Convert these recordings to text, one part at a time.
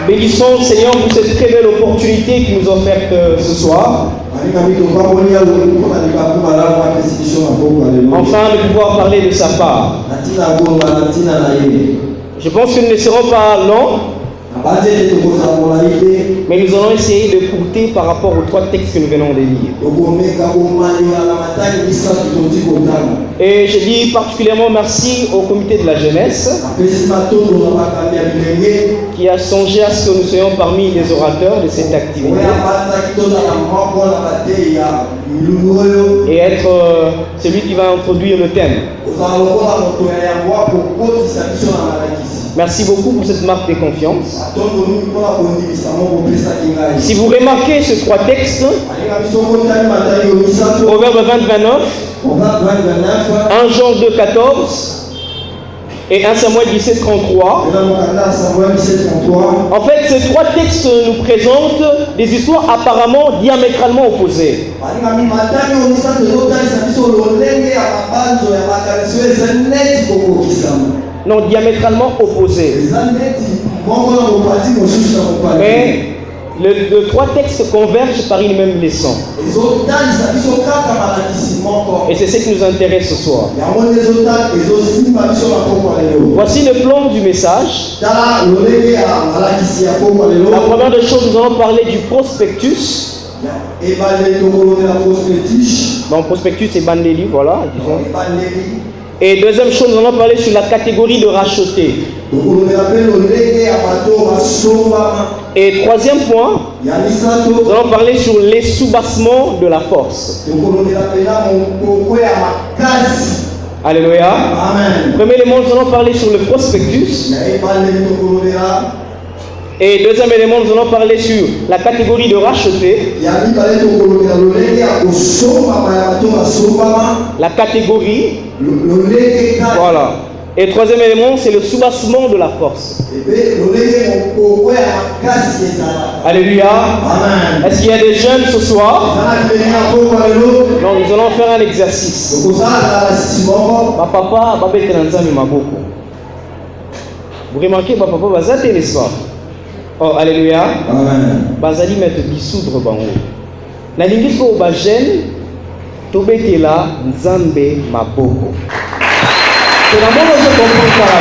Bénissons le Seigneur pour cette très belle opportunité qu'il nous offre ce soir. Enfin, de pouvoir parler de sa part. Je pense que nous ne serons pas longs, mais nous allons essayer de coûter par rapport aux 3 textes que nous venons de lire. Et je dis particulièrement merci au comité de la jeunesse qui a songé à ce que nous soyons parmi les orateurs de cette activité et être celui qui va introduire le thème. Merci beaucoup pour cette marque de confiance. Si vous remarquez ces 3 textes, Proverbe 20-29, 1 Jean 2-14 et 1 Samuel 17-33. En fait, ces 3 textes nous présentent des histoires apparemment diamétralement opposées. Non, diamétralement opposés. Mais les 3 textes convergent par une même leçon. Et c'est ce qui nous intéresse ce soir. Voici le plan du message. La première des choses, nous allons parler du prospectus. Donc, prospectus et bandeli, voilà, disons. Et deuxième chose, nous allons parler sur la catégorie de racheter. Et troisième point, nous allons parler sur les soubassements de la force. Alléluia. Amen. Premier élément, nous allons parler sur le prospectus. Et deuxième élément, nous allons parler sur la catégorie de racheter. La catégorie. Voilà. Et troisième élément, c'est le soubassement de la force. Alléluia. Amen. Est-ce qu'il y a des jeunes ce soir? Non, nous allons faire un exercice. Papa, vous remarquez, papa, bazate, n'est-ce pas? Oh, alléluia. Amen. Bazali met dissoudre bango. Na lingi ko ba jeune tobetela nzambe maboko. C'est la même chose qu'on peut faire.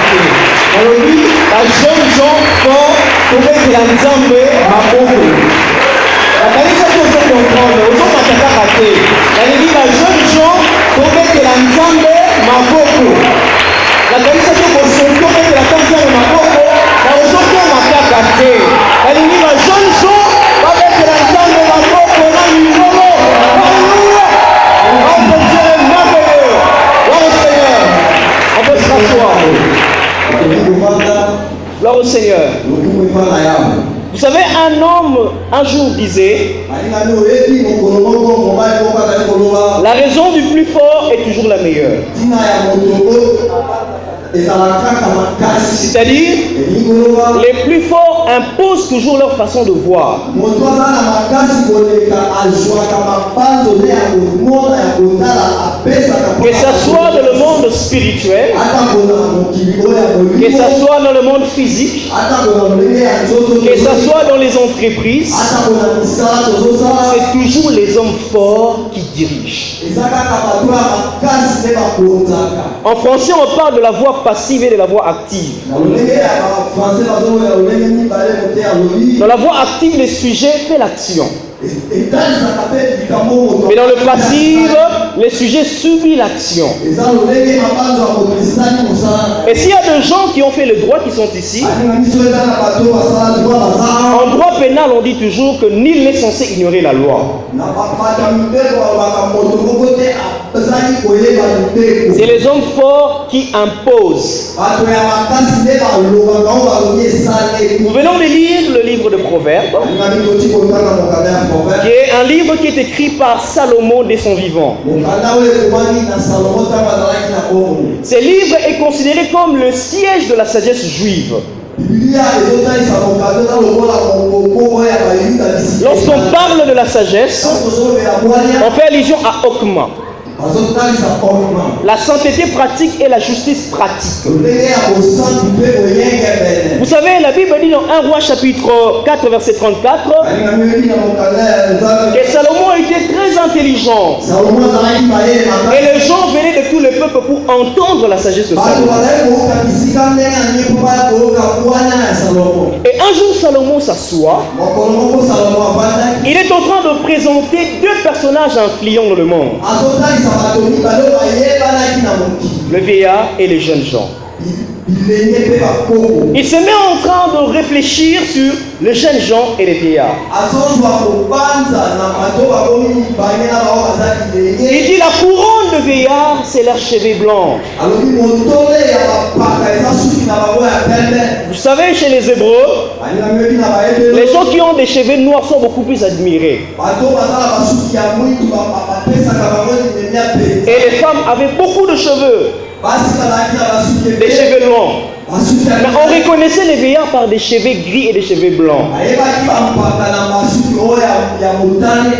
Alors oui, la jeune gens font tobetela nzambe maboko. La kanisa chose comprendre, ozo mataka raté. La lingi la jeune gens tobetela nzambe maboko. La kanisa chose ko tobetela nzambe maboko. La ozo ko mataka raté. La lingi la jeune gens tobetela nzambe maboko na ngolo. Alléluia. On peut dire merveilleux. Gloire au Seigneur. On peut s'asseoir. Gloire au Seigneur. Vous savez, un homme un jour disait: la raison du plus fort est toujours la meilleure. C'est-à-dire, les plus forts imposent toujours leur façon de voir. Que ce soit dans le monde spirituel, que ce soit dans le monde physique, que ce soit dans les entreprises, c'est toujours les hommes forts qui dirigent. En français, on parle de la voix passive et de la voix active. Dans la voix active, le sujet fait l'action. Mais dans le passif, le sujet subit l'action. Et s'il y a des gens qui ont fait le droit qui sont ici, en droit pénal, on dit toujours que nul n'est censé ignorer la loi. C'est les hommes forts qui imposent. Nous venons de lire le livre de Proverbes, qui est un livre qui est écrit par Salomon dès son vivant. Ce livre est considéré comme le siège de la sagesse juive. Lorsqu'on parle de la sagesse, on fait allusion à Okma. La sainteté pratique et la justice pratique. Vous savez, la Bible dit dans 1 Roi chapitre 4 verset 34 que Salomon était très intelligent. Et les gens venaient de tout le peuple pour entendre la sagesse de Salomon. Et un jour Salomon s'assoit. Il est en train de présenter deux personnages influents dans le monde. Le vieillard et les jeunes gens. Il se met en train de réfléchir sur les jeunes gens et les vieillards. Il dit la couronne de vieillard, c'est leurs cheveux blancs. Vous savez, chez les Hébreux, les gens qui ont des cheveux noirs sont beaucoup plus admirés. Et les femmes avaient beaucoup de cheveux. Des cheveux longs. Mais on reconnaissait les vieillards par des cheveux gris et des cheveux blancs.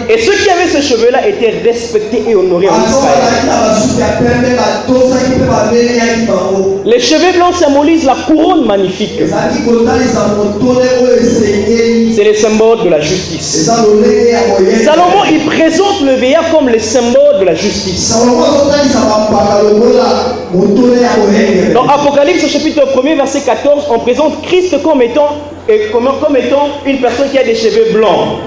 Et ceux qui avaient ces cheveux-là étaient respectés et honorés en Israël. Les cheveux blancs symbolisent la couronne magnifique. C'est le symbole de la justice. Salomon, il présente le vieillard comme le symbole de la justice. Dans Apocalypse chapitre 1er verset 14, on présente Christ comme étant une personne qui a des cheveux blancs.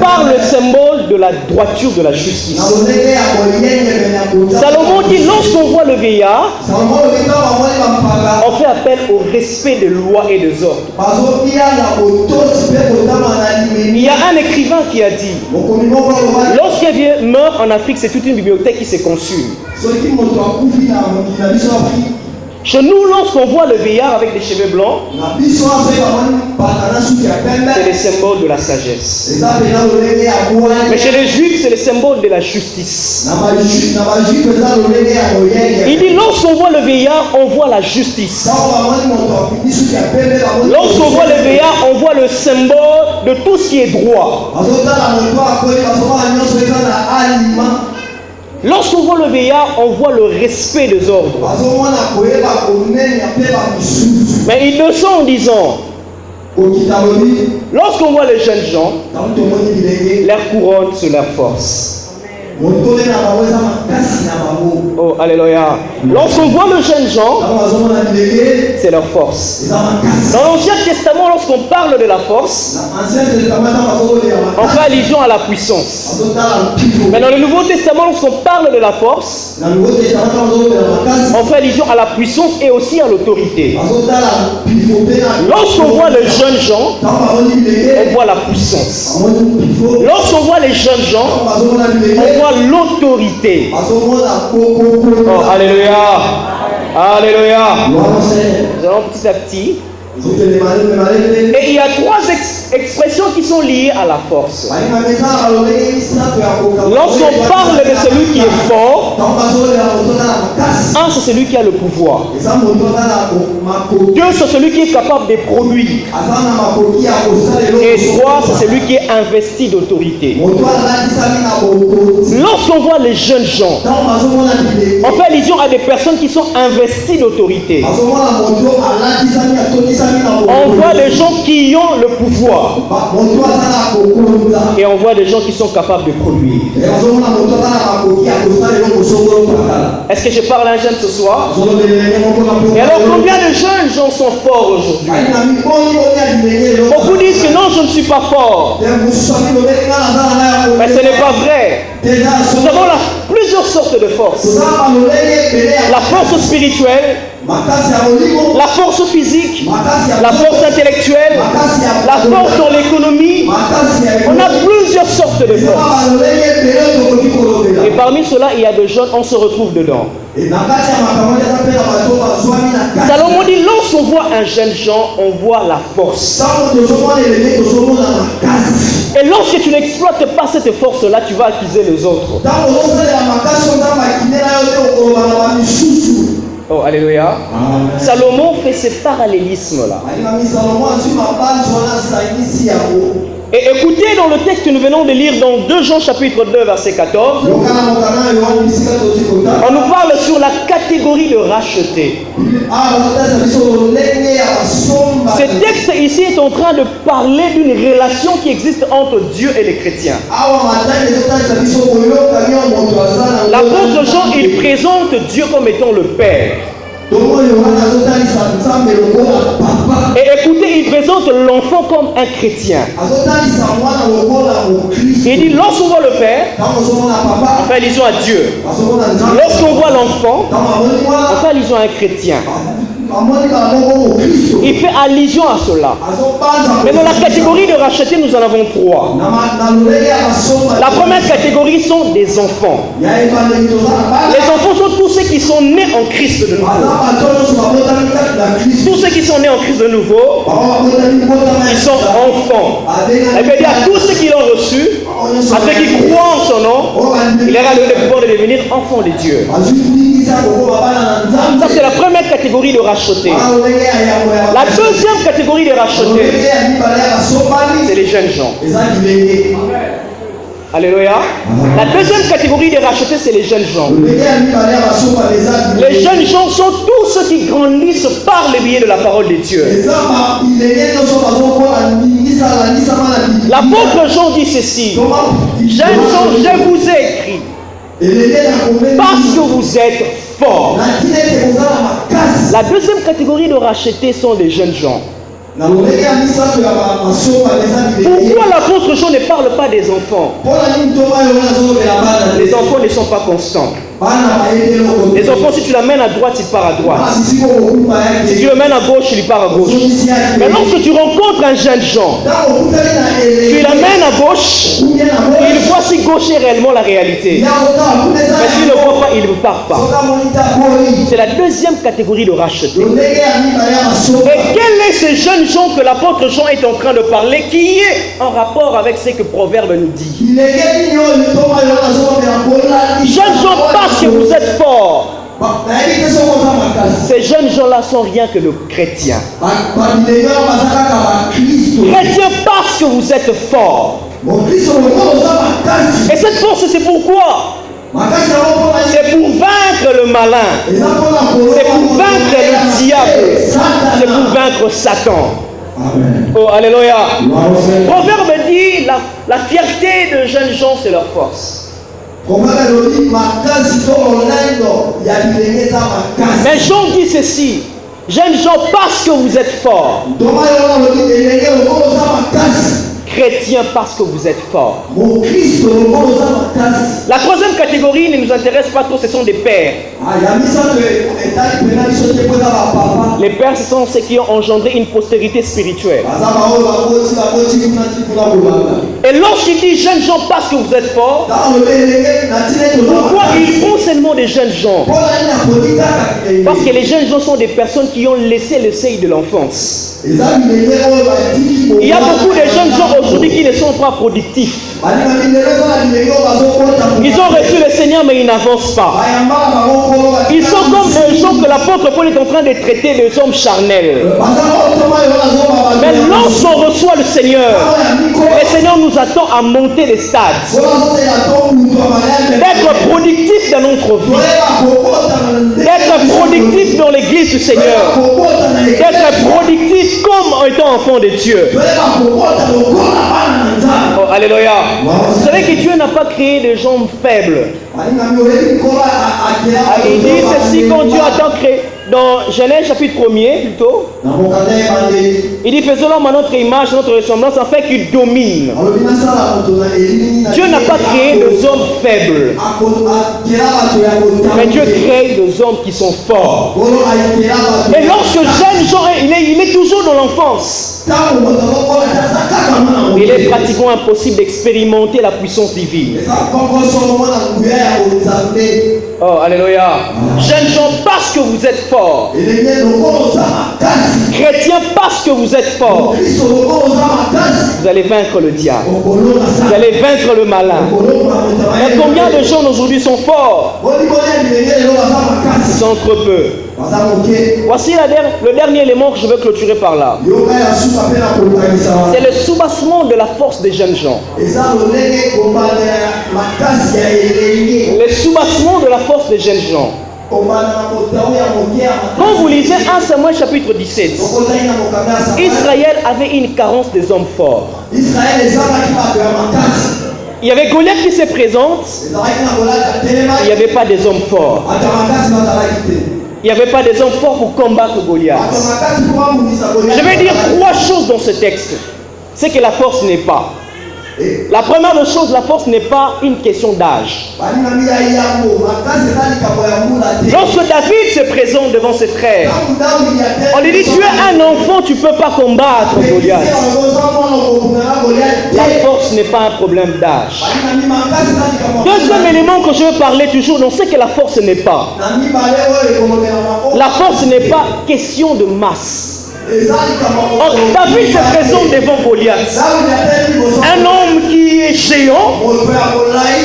Par le symbole de la droiture de la justice. Salomon dit, lorsqu'on voit le vieillard, on fait appel au respect des lois et des ordres. Il y a un écrivain qui a dit, lorsqu'un vieux meurt en Afrique, c'est toute une bibliothèque qui se consume. Chez nous, lorsqu'on voit le vieillard avec des cheveux blancs, c'est le symbole de la sagesse. Mais chez les Juifs, c'est le symbole de la justice. Il dit, lorsqu'on voit le vieillard, on voit la justice. Lorsqu'on voit le vieillard, on voit le symbole de tout ce qui est droit. Lorsqu'on voit le vieillard, on voit le respect des ordres. Mais il descend en disant, lorsqu'on voit les jeunes gens, leur couronne, c'est leur force. Oh, alléluia. Lorsqu'on voit le jeune gens, c'est leur force. Dans l'Ancien Testament, lorsqu'on parle de la force, on fait allusion à la puissance. Mais dans le Nouveau Testament, lorsqu'on parle de la force, on fait allusion à la puissance et aussi à l'autorité. Lorsqu'on voit les jeunes gens, on voit la puissance. Lorsqu'on voit les jeunes gens, on voit l'autorité. Oh, alléluia. Alléluia. Nous allons petit à petit. Et il y a trois expressions qui sont liées à la force. Lorsqu'on parle de celui qui est fort, un, c'est celui qui a le pouvoir. Deux, c'est celui qui est capable de produire. Et trois, c'est celui qui est investi d'autorité. Lorsqu'on voit les jeunes gens, on fait allusion à des personnes qui sont investies d'autorité. On voit des gens qui ont le pouvoir. Et on voit des gens qui sont capables de produire. Est-ce que je parle à un jeune ce soir? Et alors combien de jeunes gens sont forts aujourd'hui? Beaucoup disent que non, je ne suis pas fort. Mais ce n'est pas vrai. Nous avons plusieurs sortes de forces. La force spirituelle, la force physique, la force intellectuelle, la force dans l'économie. On a plusieurs sortes de forces. Et parmi cela, il y a des jeunes, on se retrouve dedans. Salomon dit, lorsqu'on voit un jeune gens, on voit la force. Et lorsque tu n'exploites pas cette force-là, tu vas accuser les autres. Oh, alléluia. Salomon fait ce parallélisme-là. Et écoutez dans le texte que nous venons de lire dans 2 Jean chapitre 2 verset 14. On nous parle sur la catégorie de racheter. Ce texte ici est en train de parler d'une relation qui existe entre Dieu et les chrétiens. L'apôtre Jean, il présente Dieu comme étant le Père. Et écoutez, il présente l'enfant comme un chrétien. Il dit, lorsqu'on voit le Père, on fait allusion à Dieu. Lorsqu'on voit l'enfant, on fait allusion à un chrétien. Il fait allusion à cela. Mais dans la catégorie de racheter, nous en avons 3. La première catégorie sont des enfants. Les enfants sont tous ceux qui sont nés en Christ de nouveau. Tous ceux qui sont nés en Christ de nouveau, ils sont enfants. Et bien, il y a tous ceux qui l'ont reçu, à ceux qui croient en son nom, il leur a donné le pouvoir de devenir enfants de Dieu. Ça, c'est la première catégorie de racheter. La deuxième catégorie de racheter, c'est les jeunes gens. Alléluia. La deuxième catégorie de racheter, c'est les jeunes gens. Les jeunes gens sont tous ceux qui grandissent par le biais de la parole de Dieu. L'apôtre Jean dit ceci: jeunes gens, je vous ai écrit parce que vous êtes forts. La deuxième catégorie de racheter sont les jeunes gens. Pourquoi l'apôtre Jean ne parle pas des enfants? Les enfants ne sont pas constants. Les enfants, si tu l'amènes à droite, il part à droite. Si tu le mènes à gauche, il part à gauche. Mais lorsque tu rencontres un jeune gens, tu l'amènes à gauche, il voit si gauche est réellement la réalité. Mais s'il ne voit pas, il ne part pas. C'est la deuxième catégorie de racheter. Et quel est ce jeune gens que l'apôtre Jean est en train de parler, qui est en rapport avec ce que Proverbe nous dit? Jeunes gens, parce que vous êtes forts. Ces jeunes gens-là sont rien que de chrétiens. Chrétiens parce que vous êtes forts. Et cette force, c'est pourquoi? C'est pour vaincre le malin. C'est pour vaincre le diable. C'est pour vaincre Satan. Amen. Oh, alléluia. Proverbe dit la fierté de jeunes gens, c'est leur force. Mais Jean dit ceci: jeunes gens, parce que vous êtes forts. Chrétiens parce que vous êtes forts. La troisième catégorie ne nous intéresse pas trop, ce sont des pères. Les pères, ce sont ceux qui ont engendré une postérité spirituelle. Et lorsqu'il dit jeunes gens parce que vous êtes forts, pourquoi il prend seulement des jeunes gens? Parce que les jeunes gens sont des personnes qui ont laissé le seuil de l'enfance. Il y a beaucoup de jeunes gens aujourd'hui qui ne sont pas productifs. Ils ont reçu le Seigneur mais ils n'avancent pas. Ils sont comme des gens que l'apôtre Paul est en train de traiter des hommes charnels. Mais lorsqu'on reçoit le Seigneur, le Seigneur nous attend à monter les stades. D'être productif dans notre vie. D'être productif dans l'église du Seigneur. D'être productif comme étant enfant de Dieu. Oh, alléluia. Vous savez que Dieu n'a pas créé des gens faibles. Il dit ceci quand Dieu a tant créé. Dans Genèse chapitre 1er plutôt, il dit faisons l'homme à notre image, notre ressemblance, afin qu'il domine. Dieu n'a pas créé des hommes faibles, mais Dieu crée des hommes qui sont forts. Et lorsque jeune Jean, il est toujours dans l'enfance. Il est pratiquement impossible d'expérimenter la puissance divine. Oh, alléluia. Jeunes gens, parce que vous êtes forts. Chrétiens, parce que vous êtes forts. Vous allez vaincre le diable. Vous allez vaincre le malin. Et combien de gens aujourd'hui sont forts? Ils sont trop peu. Voici le dernier élément que je veux clôturer par là. C'est le soubassement de la force des jeunes gens. Le soubassement de la force des jeunes gens. Quand vous lisez 1 Samuel chapitre 17, Israël avait une carence des hommes forts. Il y avait Goliath qui se présente. Il n'y avait pas des hommes forts. Il n'y avait pas des hommes forts pour combattre Goliath. Je vais dire 3 choses dans ce texte. C'est que la force n'est pas. La première des choses, la force n'est pas une question d'âge. Lorsque David se présente devant ses frères, on lui dit, tu es un enfant, tu ne peux pas combattre Goliath. La force n'est pas un problème d'âge. Deuxième élément que je veux parler toujours, on sait que la force n'est pas. La force n'est pas question de masse. Or, David se présente devant Goliath, un homme qui est géant,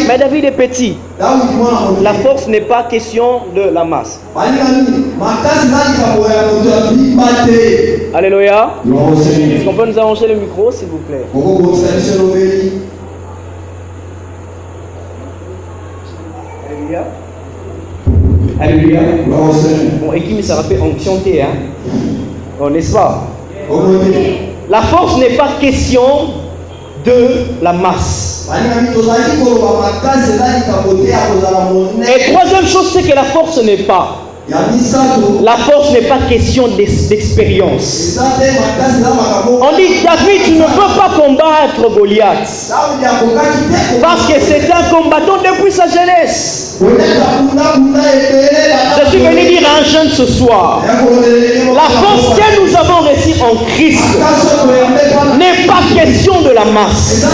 mais David est petit. La force n'est pas question de la masse. Alléluia. Est-ce qu'on peut nous arranger le micro, s'il vous plaît? Alléluia. Alléluia. Bon, et qui ça rappelle onction T, hein? Oh, n'est-ce pas? La force n'est pas question de la masse. Et troisième chose, c'est que la force n'est pas. La force n'est pas question d'expérience. On dit, David, tu ne peux pas combattre Goliath. Parce que c'est un combattant depuis sa jeunesse. Je suis venu dire à un jeune ce soir, la force que nous avons reçue en Christ n'est pas question de la masse.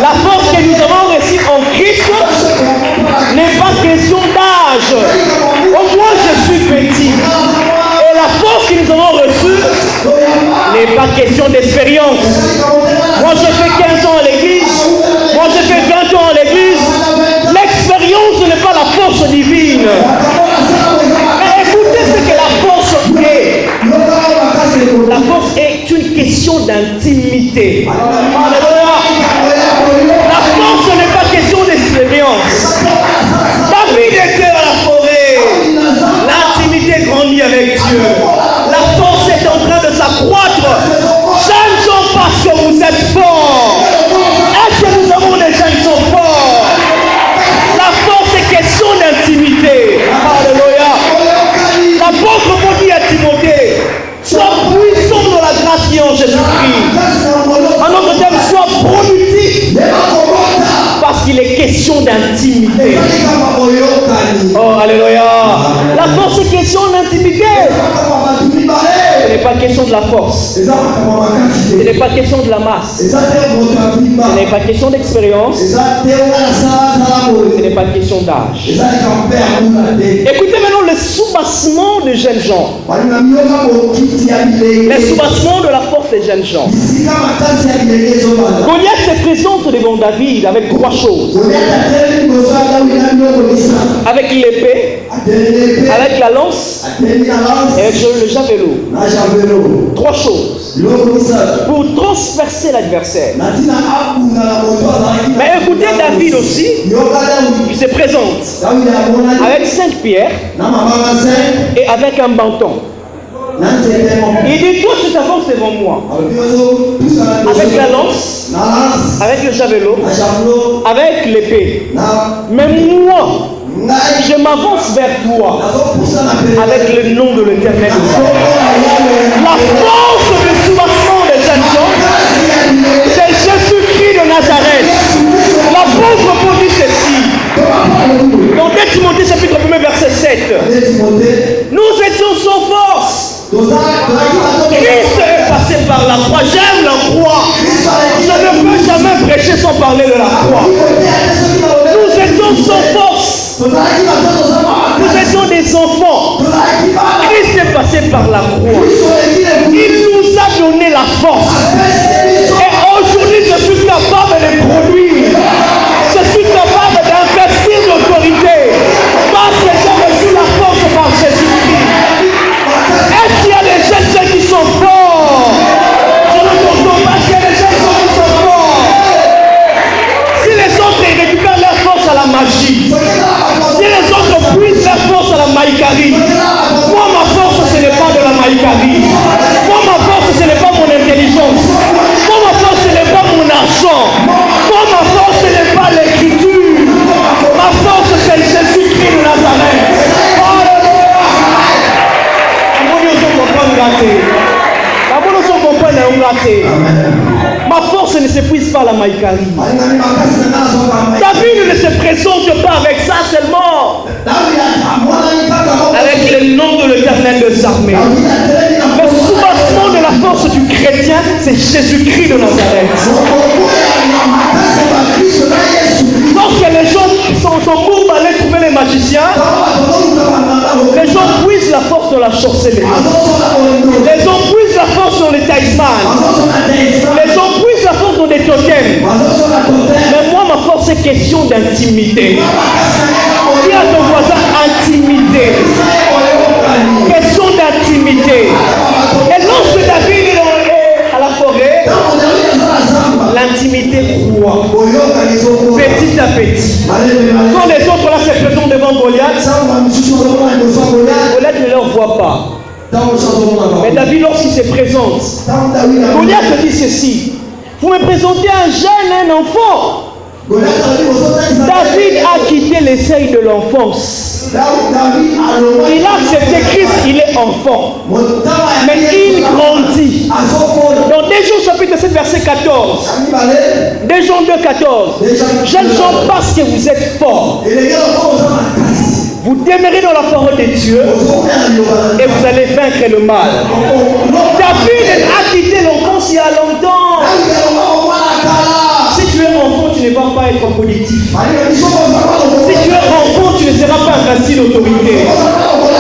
La force que nous avons reçue en Christ n'est pas question d'âge. Au moins je suis petit. Et la force que nous avons reçue n'est pas question d'expérience. Moi j'ai fait 15 ans à l'église. Moi j'ai fait 20 ans à l'église. L'expérience n'est pas la force divine. Mais écoutez ce que la force est. La force est une question d'intimité. La force n'est pas question d'expérience. David était à la forêt. L'intimité grandit avec Dieu. La force est en train de s'accroître. Jeunes gens, parce que vous êtes forts. Est-ce que nous avons des jeunes gens forts? La force est question d'intimité. Alléluia. L'apôtre Paul dit à Timothée, sois puissant dans la grâce qui est en Jésus-Christ. En autre terme, sois productif. Parce qu'il est question d'intimité. Oh, alléluia. La force est question d'intimité. Ce n'est pas question de la force. Ce n'est pas question de la masse. Ce n'est pas question d'expérience. Ce n'est pas question d'âge. Écoutez maintenant le soubassement des jeunes gens. Le soubassement de la force des jeunes gens. Goliath se présente devant David avec 3 choses. Avec l'épée, avec la lance et avec le javelot. 3 choses pour transpercer l'adversaire. Mais écoutez David aussi, il se présente avec 5 pierres et avec un bâton. Il dit, toi tu t'avances devant moi avec la lance, avec le javelot, avec l'épée. Mais moi, je m'avance vers toi avec le nom de l'Éternel. La force du soubassement des jeunes gens, c'est Jésus-Christ de Nazareth. L'apôtre Paul dit ceci. Dans 2 Timothée chapitre 1 verset 7. Nous étions sans force. Christ est passé par la croix. J'aime la croix. Je ne peux jamais prêcher sans parler de la croix. Nous étions sans force. Nous étions des enfants. Christ est passé par la croix. Il nous a donné la force. Et aujourd'hui, je suis capable de produire. Je suis capable d'investir l'autorité. Parce que j'ai reçu la force par Jésus-Christ. Ma force ne s'épuise pas à la maïkari. David ne se présente pas avec ça seulement. Avec le nom de l'Éternel des armées. Le soubassement de la force du chrétien, c'est Jésus-Christ de Nazareth. Lorsque les gens sont pour aller trouver les magiciens, les gens puisent la force dans la sorcellerie. Les gens puisent la force dans les talismans. Les gens puisent la force dans des totems. Mais moi, ma force est question d'intimité. Dis à ton voisin intimité. Question d'intimité. Et lorsque David est à la forêt, l'intimité croît petit à petit. Quand les autres là se présentent devant Goliath, Goliath ne leur voit pas. Mais David, lorsqu'il se présente, Goliath dit ceci: vous me présentez un jeune, un enfant. David a quitté les seuils de l'enfance. Il a accepté Christ, il est enfant. Mais il grandit. Dans 2 Jean chapitre 7 verset 14. 2 Jean 2 14. Jeunes gens, parce que vous êtes forts, vous demeurez dans la parole de Dieu et vous allez vaincre le mal. David a quitté l'enfance il y a longtemps. Si tu es enfant, tu ne vas pas être productif. Si tu es enfant, tu ne seras pas investi d'autorité.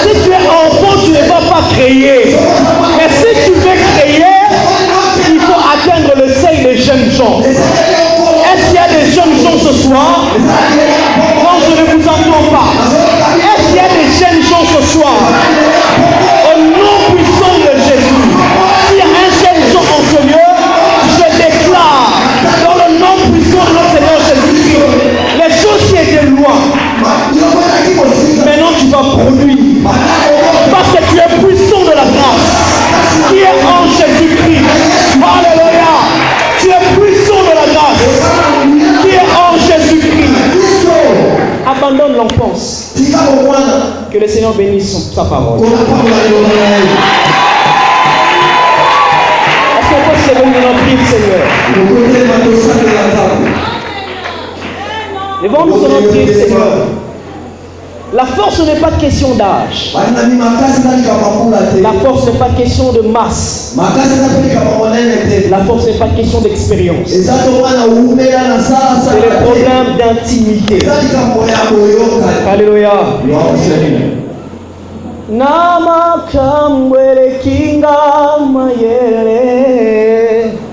Si tu es enfant, tu ne vas pas créer. Mais si tu veux créer, il faut atteindre le seuil des jeunes gens. Est-ce qu'il y a des jeunes gens ce soir? Non, je ne vous entends pas. Est-ce qu'il y a des jeunes gens ce soir? Au nom puissant de Jésus, s'il y a un jeune gens en ce lieu, je déclare dans le nom puissant de notre Seigneur Jésus-Christ, les choses qui étaient loin, maintenant tu vas produire. Parce que tu es puissant de la grâce qui est en Jésus-Christ. Alléluia. Tu es puissant de la grâce qui est en Jésus-Christ. Abandonne l'enfance. Que le Seigneur bénisse sa parole. Est-ce qu'on peut se lever dans notre prière, Seigneur? Levons-nous dans notre prière, Seigneur. La force n'est pas question d'âge. La force n'est pas question de masse. La force n'est pas question d'expérience. C'est le problème d'intimité. Alléluia. Nama kamwele kinga mayele